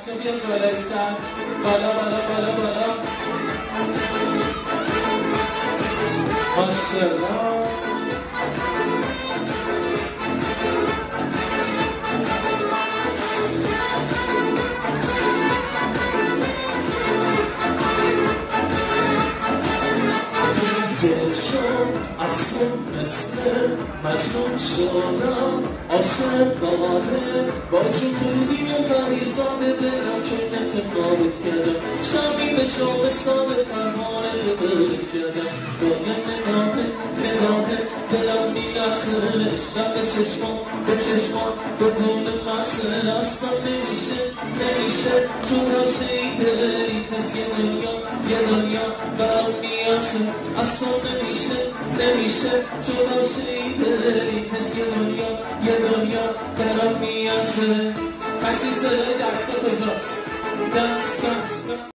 دست بیار بالای سر بالا بالا بالا بالا ماشاءالله دلشم افسون مثل مجنون شدم عاشقانه با چطوری و مریضاده دلم که انتخابت کردم شمی به شام سال پروانه به دلت کردم دل نگاهه دلم میلرزه عشقم به چشمان بدون مرسه اصلا نمیشه تو نشه این دلی پس یه دنیا برام میارزه اصلا نمیشه تو نشه این دلی پس یه دنیا برام میارزه عزیزه دست کجاست دست